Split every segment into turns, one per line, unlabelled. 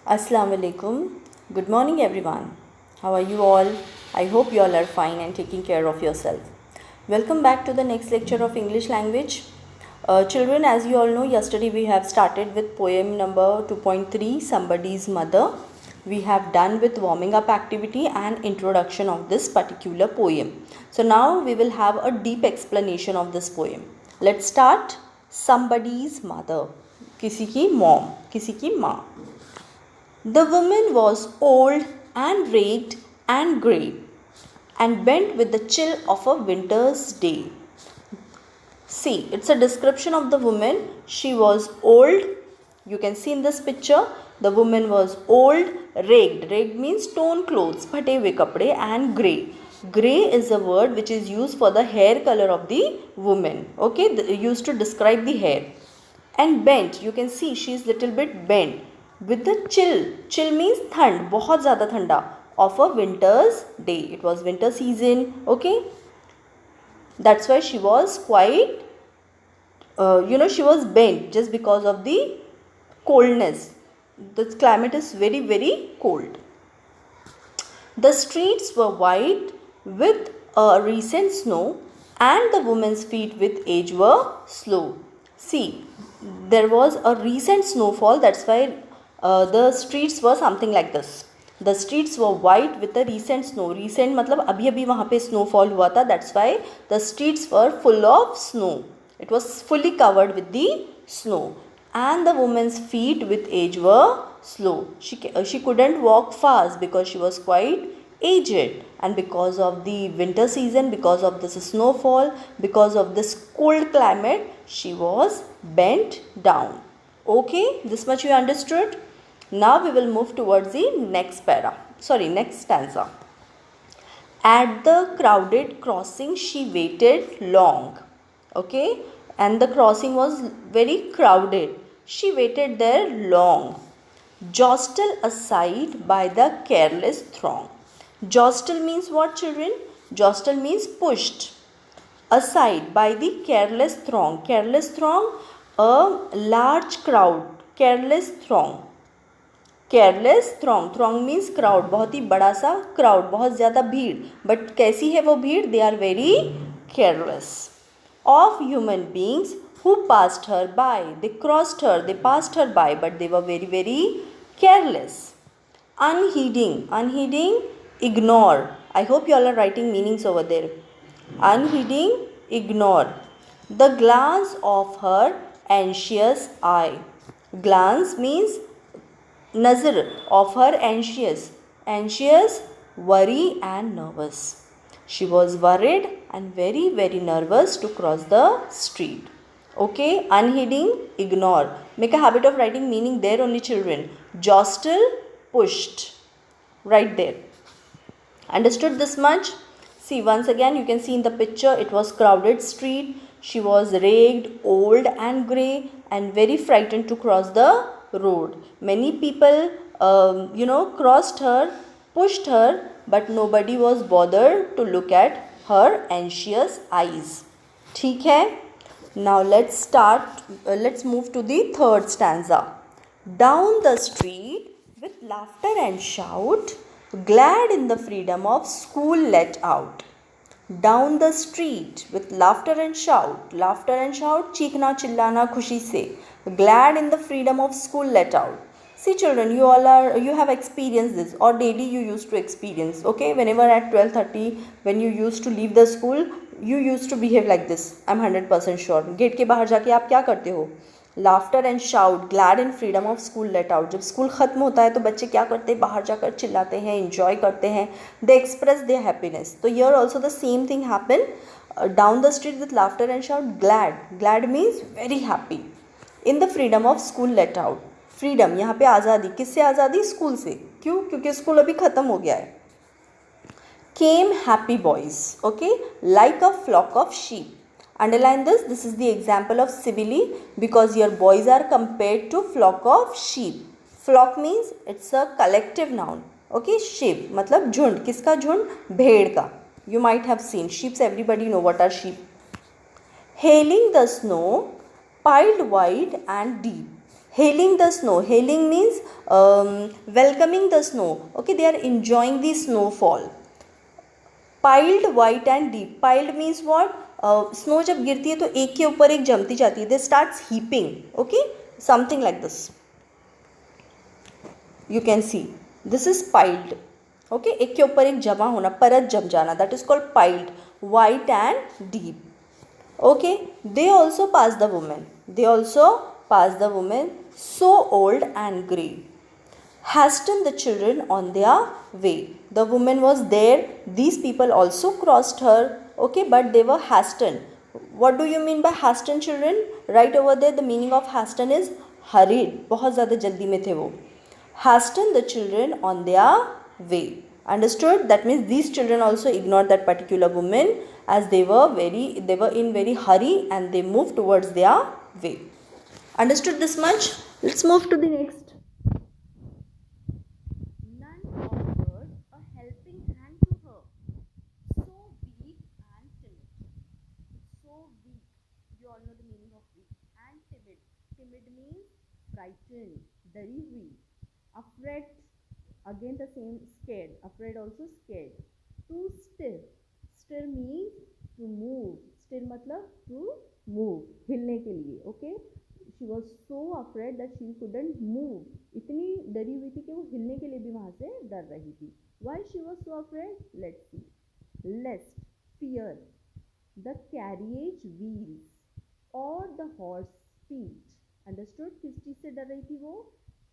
Assalamu alaikum. Good morning, everyone. How are you all? I hope you all are fine and taking care of yourself. Welcome back to the next lecture of English language. Children, as you all know, yesterday we have started with poem number 2.3, Somebody's Mother. We have done with warming up activity and introduction of this particular poem. So now we will have a deep explanation of this poem. Let's start. Somebody's mother. किसी की mom, किसी की माँ. The woman was old and raked and grey and bent with the chill of a winter's day. See, it's a description of the woman. She was old. You can see in this picture, the woman was old, raked. Raked means torn clothes, phate hue kapde, and grey. Grey is a word which is used for the hair color of the woman. Okay, used to describe the hair. And bent, you can see she is little bit bent. With the chill means thand, बहुत ज़्यादा ठंडा, of a winter's day. It was winter season, okay. That's why she was quite, she was bent just because of the coldness. The climate is very, very cold. The streets were white with a recent snow, and the woman's feet with age were slow. See, there was a recent snowfall, that's why the streets were something like this. The streets were white with a recent snow. Recent मतलब अभी अभी वहाँ पे snowfall हुआ था. That's why the streets were full of snow. It was fully covered with the snow. And the woman's feet with age were slow. She couldn't walk fast because she was quite aged. And because of the winter season, because of this snowfall, because of this cold climate, she was bent down. Okay, this much you understood? Now we will move towards the next stanza. At the crowded crossing she waited long. Okay, and the crossing was very crowded. She waited there long. Jostled aside by the careless throng. Jostle means what, children? Jostle means pushed aside by the careless throng. Careless throng, a large crowd. Careless throng. Careless throng means crowd, बहुत ही बड़ा सा crowd, बहुत ज़्यादा भीड़. But कैसी है वो भीड़? They are very careless. Of human beings who passed her by. They crossed her, they passed her by, but they were very very careless. Unheeding, ignore. I hope you all are writing meanings over there. Unheeding, ignore. The glance of her anxious eye. Glance means nazar of her anxious, worry and nervous. She was worried and very, very nervous to cross the street. Okay, unheeding, ignore. Make a habit of writing meaning there only, children. Jostle, pushed. Right there. Understood this much? See, once again you can see in the picture, it was crowded street. She was raked, old and grey and very frightened to cross the road. Many people crossed her, pushed her, but nobody was bothered to look at her anxious eyes. ठीक है? Now let's move to the third stanza. Down the street with laughter and shout, glad in the freedom of school let out. Down the street with laughter and shout, चीखना चिल्लाना खुशी से. Glad in the freedom of school let out. See, children, you have experienced this, or daily you used to experience. Okay, whenever at 12:30 when you used to leave the school, you used to behave like this. I'm 100% sure. Gate के बाहर जाके आप क्या करते हो? Laughter and shout, glad in freedom of school let out. जब school ख़त्म होता है तो बच्चे क्या करते हैं? बाहर जाकर चिल्लाते हैं, इंजॉय करते हैं. दे एक्सप्रेस देयर हैप्पीनेस. तो here also the same thing happen. Down the street with laughter and shout, glad means very happy. In the freedom of school let out. Freedom, यहाँ पे आज़ादी. किससे आज़ादी? स्कूल से. क्यों? क्योंकि स्कूल अभी ख़त्म हो गया है. Came happy boys, okay, like a flock of sheep. Underline this. This is the example of simile because your boys are compared to flock of sheep. Flock means it's a collective noun. Okay, sheep मतलब झुंड. किसका झुंड? भेड़ का. You might have seen sheep. Everybody know what are sheep. Hailing the snow piled wide and deep. Hailing the snow. Hailing means welcoming the snow. Okay, they are enjoying the snowfall. Piled, white and deep. Piled means what? Snow जब गिरती है तो एक के ऊपर एक जमती जाती है. They starts heaping. Okay, something like this. You can see. This is piled. Okay, एक के ऊपर एक जमा होना, परत जम जाना. That is called piled. White and deep. Okay, they also pass the woman. They also pass the woman, so old and grey. Hastened the children on their way. The woman was there. These people also crossed her. Okay, but they were hastened. What do you mean by hastened, children? Right over there, the meaning of hastened is hurried. बहुत ज़्यादा जल्दी में थे वो. Hastened the children on their way. Understood? That means these children also ignored that particular woman, as they were in very hurry and they moved towards their way. Understood this much? Let's move to the next. None offered a helping hand to her. So weak and timid. So weak. You all know the meaning of weak. And timid. Timid means frightened. Very weak. Afraid. Again the same, scared. Afraid also scared. Too stir. Stir means to move. Stir मतलब to move. हिलने के लिए. Okay. She was so afraid that she couldn't move. इतनी डरी हुई थी कि वो हिलने के लिए भी वहाँ से डर रही थी. Why she was so afraid? Let's see. Lest, fear, the carriage wheels or the horse feet. Understood? किस चीज़ से डर रही थी वो?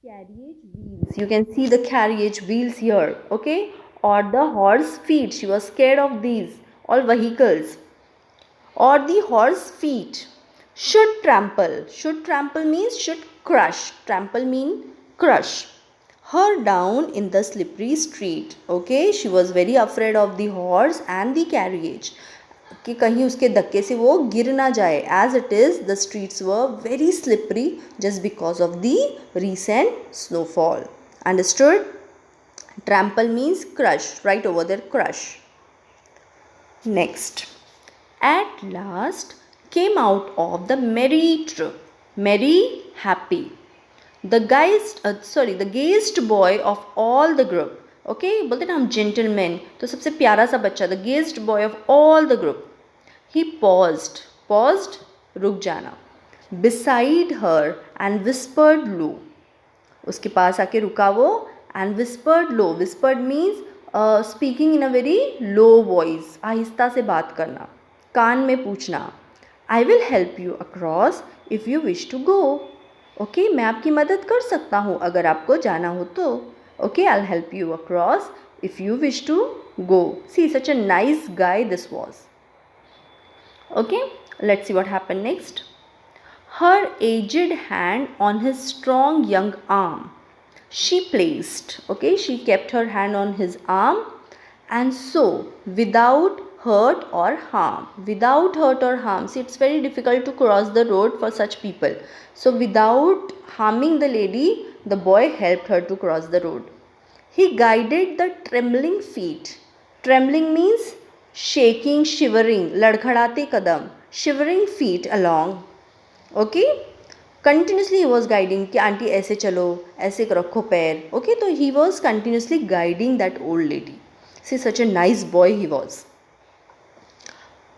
Carriage wheels. You can see the carriage wheels here. Okay? Or the horse feet. She was scared of these. All vehicles. Or the horse feet. Should trample. Should trample means should crush. Trample mean crush. Her down in the slippery street. Okay, she was very afraid of the horse and the carriage. कि कहीं उसके धक्के से वो गिर ना जाए. As it is, the streets were very slippery just because of the recent snowfall. Understood? Trample means crush. Right over there, crush. Next. At last came out of the merry troop. Merry, happy. The gayest boy of all the group. Okay, बोलते ना हम gentleman, तो सबसे प्यारा सा बच्चा, the gayest boy of all the group. He paused, रुक जाना. Beside her and whispered low. उसके पास आके रुका वो and whispered low. Whispered means speaking in a very low voice. आहिस्ता से बात करना, कान में पूछना. I will help you across if you wish to go. Okay, मैं आपकी मदद कर सकता हूँ अगर आपको जाना हो तो. Okay, I'll help you across if you wish to go. See, such a nice guy this was. Okay, let's see what happened next. Her aged hand on his strong young arm. She placed. Okay, she kept her hand on his arm, and so without hurt or harm. Without hurt or harm. See, it's very difficult to cross the road for such people. So without harming the lady, the boy helped her to cross the road. He guided the trembling feet. Trembling means shaking, shivering, ladkhadate kadam. Shivering feet along. Okay? Continuously he was guiding कि aunty ऐसे चलो, ऐसे रखो पैर. Okay, तो he was continuously guiding that old lady. See, such a nice boy he was.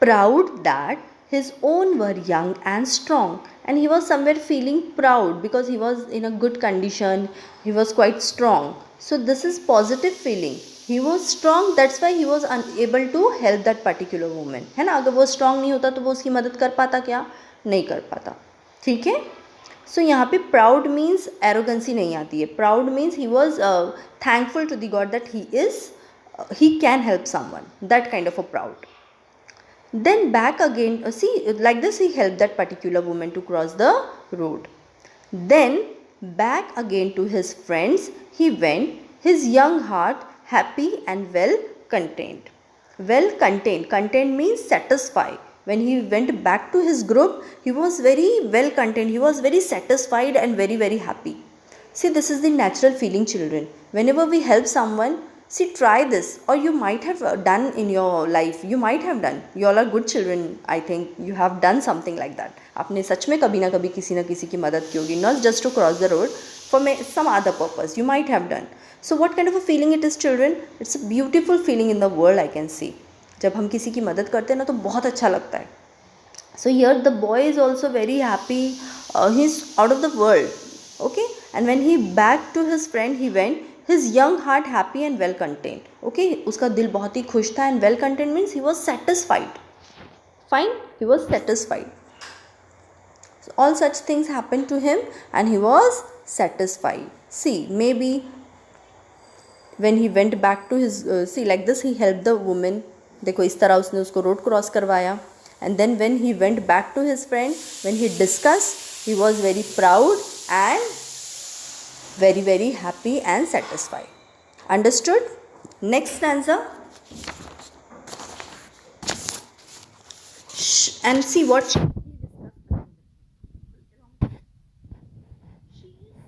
Proud that his own were young and strong, and he was somewhere feeling proud because he was in a good condition, he was quite strong. So this is positive feeling. He was strong, that's why he was unable to help that particular woman. है ना, अगर वो strong नहीं होता तो वो उसकी मदद कर पाता क्या? नहीं कर पाता. ठीक है? So यहाँ पे proud means arrogancy नहीं आती है. Proud means he was thankful to the God that he can help someone. That kind of a proud. Then back again, see, like this he helped that particular woman to cross the road. Then back again to his friends he went, his young heart happy and well content. Well content. Content means satisfied. When he went back to his group, he was very well content. He was very satisfied and very, very happy. See, this is the natural feeling, children. Whenever we help someone, See, try this, or you might have done in your life. You might have done. You all are good children. I think you have done something like that. आपने सच में कभी ना कभी किसी ना किसी की मदद की होगी. Not just to cross the road, for some other purpose. You might have done. So what kind of a feeling it is, children? It's a beautiful feeling in the world, I can see. जब हम किसी की मदद करते हैं ना तो बहुत अच्छा लगता है. So here the boy is also very happy. He's out of the world. Okay, and when he back to his friend he went, his young heart happy and well content. Okay, उसका दिल बहुत ही खुश था, and well content means he was satisfied. Fine, he was satisfied. So all such things happened to him and he was satisfied. See, maybe when he went back to his see, like this he helped the woman. देखो इस तरह उसने उसको road cross करवाया. And then when he went back to his friend, when he discussed, he was very proud and very very happy and satisfied. Understood? Next stanza. And see what she is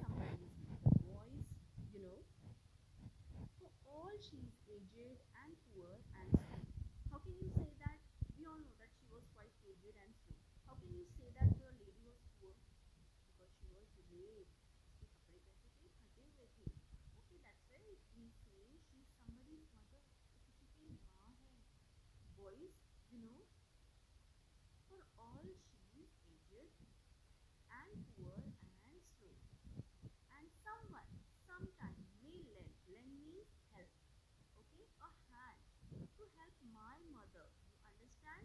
somebody's voice, you know. For all she is aged and poor and slow. How can you say that? We all know that she was quite aged and slow. How can you say that the lady was poor? Because she was delayed. उसके कपड़े कैसे थे? फटे हुए थे. Okay, that's why he's saying she's somebody's mother. वो किसी की माँ है. Voice, you know. For all she is aged and poor and slow. And someone sometime may lend me help. Okay, a hand to help my mother. You understand?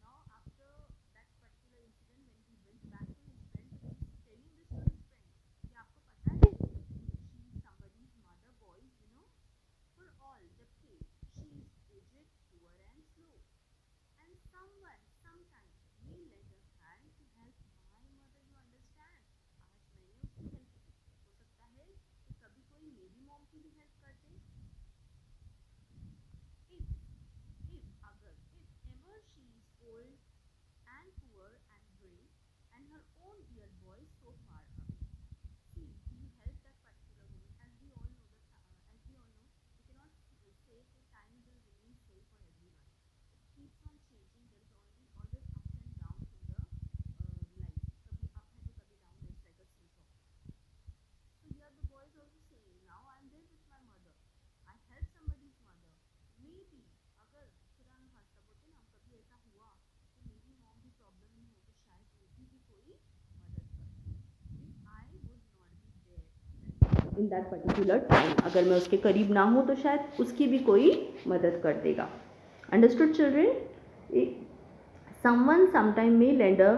Now after that particular incident, when he went back to his friend, he's telling this to his friend कि आपको पता है she is somebody's mother, boys, you know. For all जबकि she is aged, poor and slow. And someone sometime may lend a hand to help my mother. You understand? आज मैंने उसकी help की, हो सकता है कि कभी कोई मेरी मॉम की भी हेल्प कर दे. If अगर if ever she is old and poor and gray and her own dear boy so far away. See, he helped that particular woman. As we all know that as we all know, we cannot say that time will remain same for everyone. It keeps on changing. There is always ups and downs in the life. कभी up है तो कभी down है. It's like a seesaw. So here the boy is also saying, now I am there with my mother. I help somebody's mother. Maybe अगर खुदा न खास्ता बोलते ना कभी ऐसा हुआ कि मेरी मॉम भी प्रॉब्लम में हो तो शायद उसकी भी कोई मदद कर. If I would not be there in that particular time, अगर मैं उसके करीब ना हूँ तो शायद उसकी भी कोई मदद कर देगा. Understood, children? Someone sometime may lend a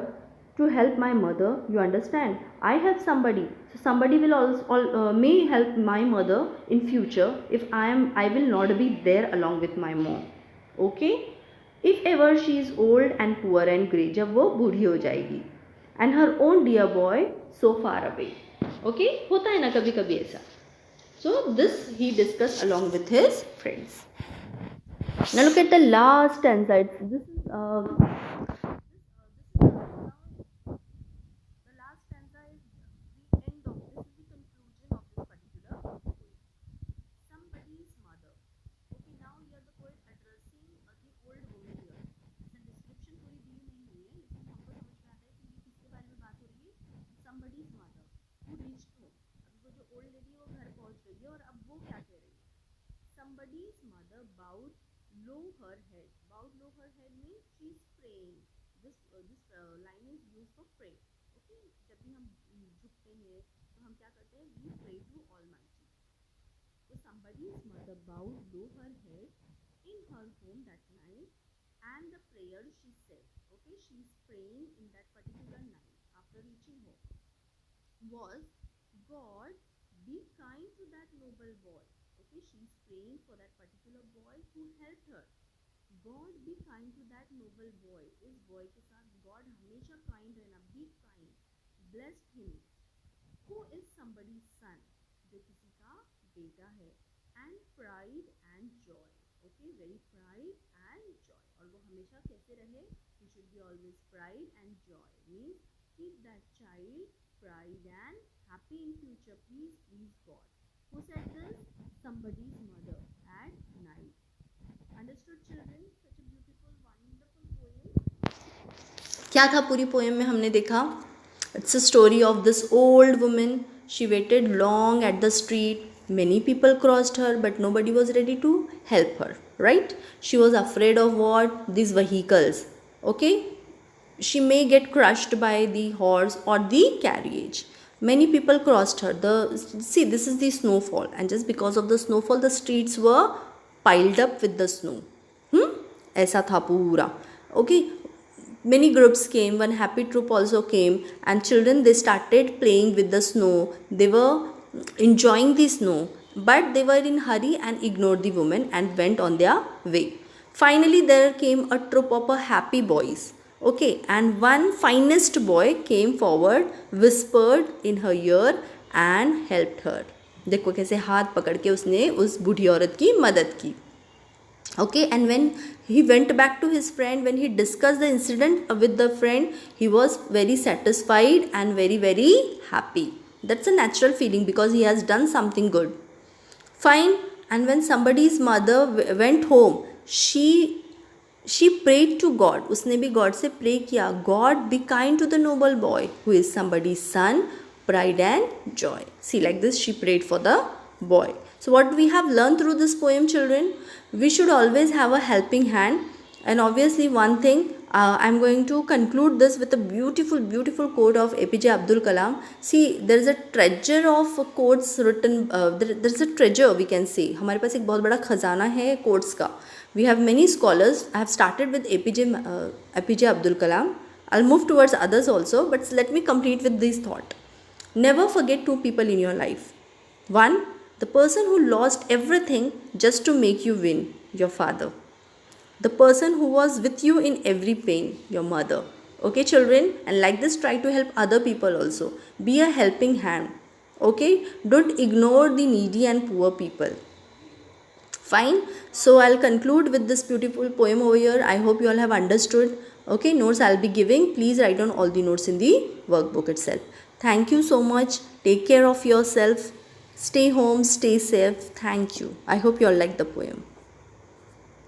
to help my mother. You understand? I have somebody. So somebody will also may help my mother in future if I will not be there along with my mom. Okay? If ever she is old and poor and grey, जब वो बूढ़ी हो जाएगी. And her own dear boy so far away. Okay? होता है ना कभी कभी ऐसा. So this he discussed along with his friends. Now look at the last stanza. This is the last stanza is the end of this is the conclusion of this particular poem. Somebody's mother. Okay, now here the poet addressing the old woman here. इसमें description पूरी दी नहीं हुई है, लेकिन हमको समझ में आता है कि ये किसके बारे में बात हो रही है. Somebody's mother who reached home. अभी वो जो old lady है वो घर पहुंच गई है और अब वो क्या कह रही है. Somebody's mother bowed low her head. Bowed low her head means she's praying. This line is used for pray. Okay, जब भी हम झुकते हैं तो हम क्या करते हैं? We pray to Almighty. So somebody's mother bowed low her head in her home that night, and the prayer she said. Okay, she's praying in that particular night after reaching home was, God, be kind to that noble boy. Okay, she's praying for that particular boy who helped her. God be kind to that noble boy. इस boy के साथ God हमेशा kind रहना. Be kind. Blessed him. Who is somebody's son? जो किसी का बेटा है. And pride and joy. Okay, very pride and joy. और वो हमेशा कैसे रहे? He should be always pride and joy. Means keep that child pride and happy in future. Please God. Who said this? Somebody's mother. at night. Understood children? Such a beautiful, wonderful poem. क्या था पूरी poem में हमने देखा? It's a story of this old woman. She waited long at the street. Many people crossed her, but nobody was ready to help her, right? She was afraid of what? These vehicles. Okay? She may get crushed by the horse or the carriage. Many people crossed her. See, this is the snowfall, and just because of the snowfall, the streets were piled up with the snow. ऐसा था पूरा. Okay, many groups came. One happy troop also came, and children, they started playing with the snow. They were enjoying the snow, but they were in hurry and ignored the woman and went on their way. Finally, there came a troop of happy boys. Okay, and one finest boy came forward, whispered in her ear and helped her. देखो कैसे हाथ पकड़ के उसने उस बूढ़ी औरत की मदद की. Okay, and when he went back to his friend, when he discussed the incident with the friend, he was very satisfied and very, very happy. That's a natural feeling because he has done something good. Fine. And when somebody's mother went home, she prayed to God. उसने भी God से pray किया. God, be kind to the noble boy who is somebody's son, pride and joy. See, like this she prayed for the boy. So what we have learned through this poem, children, we should always have a helping hand. And obviously one thing, I'm going to conclude this with a beautiful, beautiful quote of APJ Abdul Kalam. See, there is a treasure of quotes written, there is a treasure, we can say. हमारे पास एक बहुत बड़ा खजाना है quotes का. We have many scholars. I have started with APJ Abdul Kalam. I'll move towards others also, but let me complete with this thought. Never forget two people in your life. One, the person who lost everything just to make you win, your father. The person who was with you in every pain, your mother. Okay, children? And like this, try to help other people also. Be a helping hand. Okay? Don't ignore the needy and poor people. Fine? So I'll conclude with this beautiful poem over here. I hope you all have understood. Okay, notes I'll be giving. Please write down all the notes in the workbook itself. Thank you so much. Take care of yourself. Stay home, stay safe. Thank you. I hope you all like the poem.